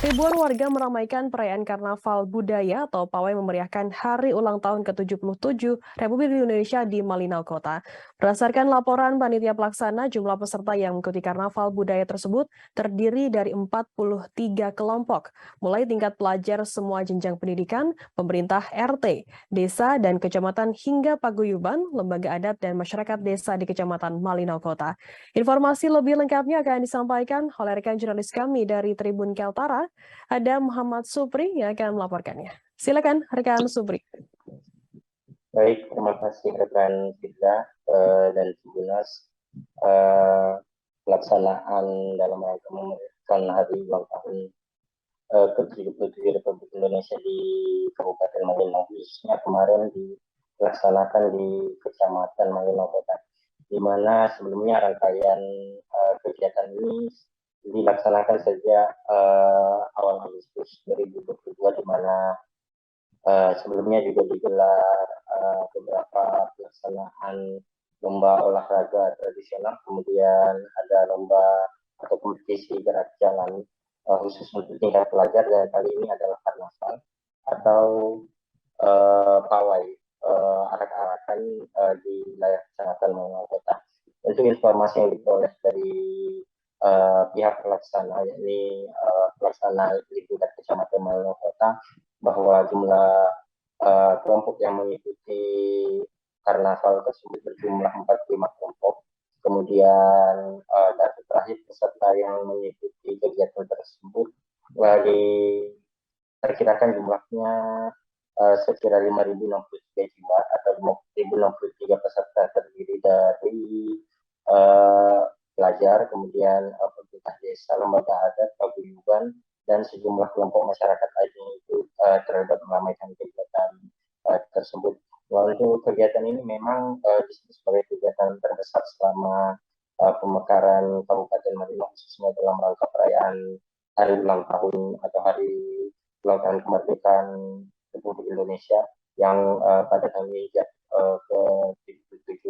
Ribuan warga meramaikan perayaan Karnaval Budaya atau pawai memeriahkan hari ulang tahun ke-77 Republik Indonesia di Malinau Kota. Berdasarkan laporan panitia pelaksana, jumlah peserta yang mengikuti Karnaval Budaya tersebut terdiri dari 43 kelompok, mulai tingkat pelajar semua jenjang pendidikan, pemerintah RT, desa dan kecamatan hingga paguyuban, lembaga adat dan masyarakat desa di Kecamatan Malinau Kota. Informasi lebih lengkapnya akan disampaikan oleh rekan jurnalis kami dari Tribun Keltara, ada Muhammad Supri yang akan melaporkannya. Silakan rekan Supri. Baik, terima kasih rekan Fitda dan Tribunas. Pelaksanaan dalam rangka memeriahkan hari ulang tahun ke-77 Republik Indonesia di Kabupaten Malinau, khususnya kemarin dilaksanakan di Kecamatan Malinau Kota, di mana sebelumnya rangkaian kegiatan ini dilaksanakan sejak awal Agustus 2022, di mana sebelumnya juga digelar beberapa pelaksanaan lomba olahraga tradisional, kemudian ada lomba atau kompetisi gerak jalan khusus untuk tingkat pelajar, dan kali ini adalah karnaval atau pawai arak-arakan di wilayah Kecamatan Malinau Kota. Untuk informasi yang diperoleh dari pihak pelaksana, yakni pelaksana di tingkat Kecamatan Malinau Kota, bahwa jumlah kelompok yang mengikuti karnaval tersebut berjumlah 45 kelompok. Kemudian data terakhir peserta yang mengikuti kegiatan tersebut diperkirakan jumlahnya sekira 5.063 jiwa atau 5.063 peserta, terdiri dari pelajar, kemudian pemerintah desa, lembaga adat, paguyuban, dan sejumlah kelompok masyarakat lainnya itu terhadap meramaikan kegiatan tersebut. Untuk kegiatan ini memang disebut sebagai kegiatan terbesar selama pemekaran Kabupaten Malinau, khususnya dalam rangka perayaan hari ulang tahun atau hari ulang tahun kemerdekaan Republik Indonesia yang pada kami ke-77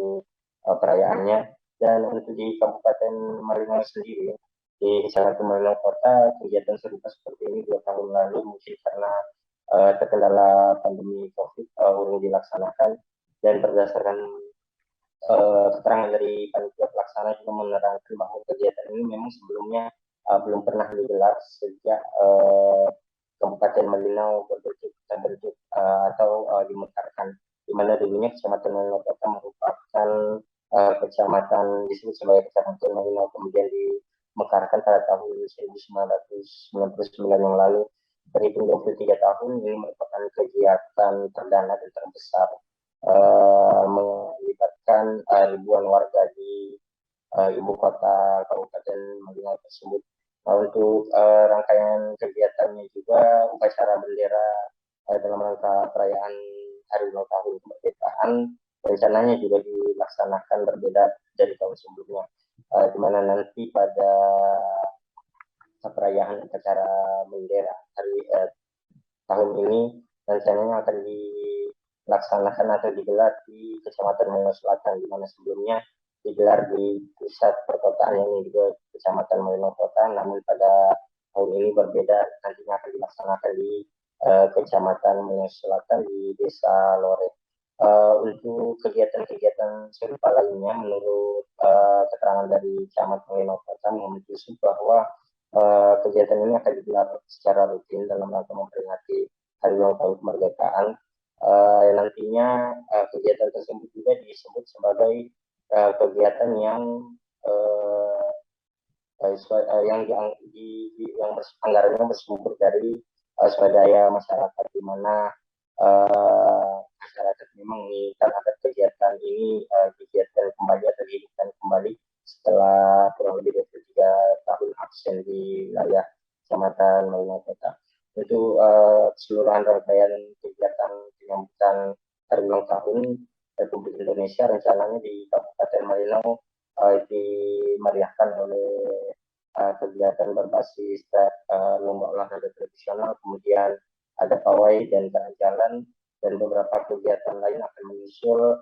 perayaannya. Dan untuk di Kabupaten Malinau sendiri, di Kecamatan Malinau Kota, kegiatan serupa seperti ini 2 tahun lalu mungkin karena terkendala pandemi COVID urung dilaksanakan, dan berdasarkan keterangan dari panitia pelaksana juga menerangkan bahwa kegiatan ini memang sebelumnya belum pernah digelar sejak Kabupaten Malinau berbentuk atau dimekarkan, di mana dulunya Kecamatan Malinau Kota merupakan kecamatan disebut sebagai Kecamatan Malinau, kemudian dimekarkan pada tahun 1999 yang lalu. Terhitung 23 tahun, ini merupakan kegiatan perdana dan terbesar melibatkan ribuan warga di ibu kota Kabupaten Malinau tersebut. Nah, untuk rangkaian kegiatannya juga upacara bendera dalam rangka perayaan hari ulang tahun kemerdekaan rencananya juga dilaksanakan berbeda dari tahun sebelumnya, di mana nanti pada perayaan acara bendera hari tahun ini rencananya akan dilaksanakan atau digelar di Kecamatan Malinau Selatan, di mana sebelumnya digelar di pusat perkotaan yang juga Kecamatan Malinau Kota, namun pada tahun ini berbeda, nantinya akan dilaksanakan di Kecamatan Malinau Selatan di Desa Lore. Untuk kegiatan-kegiatan serupa lainnya, menurut keterangan dari Camat Malinau Kota Muhammad Yusuf, bahwa kegiatan ini akan digelar secara rutin dalam rangka memperingati hari ulang tahun kemerdekaan. Nantinya kegiatan tersebut juga disebut sebagai kegiatan yang anggarannya bersumber dari swadaya masyarakat, di mana masyarakat memang menginginkan agar kegiatan ini kegiatan kembali atau dihidupkan kembali setelah kurang lebih 23 tahun absen di wilayah Kecamatan Malinau Kota. Untuk keseluruhan rangkaian kegiatan penyambutan hari ulang tahun Republik Indonesia rencananya di Kabupaten Malinau dimeriahkan oleh kegiatan berbasis lomba olahraga tradisional, kemudian ada pawai dan jalan-jalan, dan beberapa kegiatan lain akan menyusul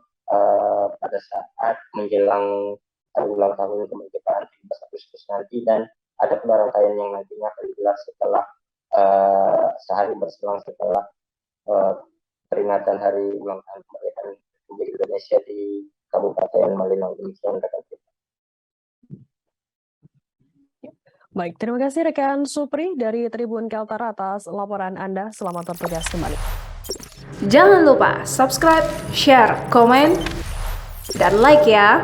pada saat menjelang hari ulang tahun kemerdekaan 17 Agustus nanti, dan ada pula rangkaian yang nantinya akan digelar setelah sehari berselang setelah peringatan hari ulang tahun kemerdekaan Republik Indonesia di Kabupaten Malinau. Demikian rekan kita. Baik, terima kasih rekan Supri dari Tribun Kaltara atas laporan Anda. Selamat bertugas kembali. Jangan lupa subscribe, share, komen, dan like ya.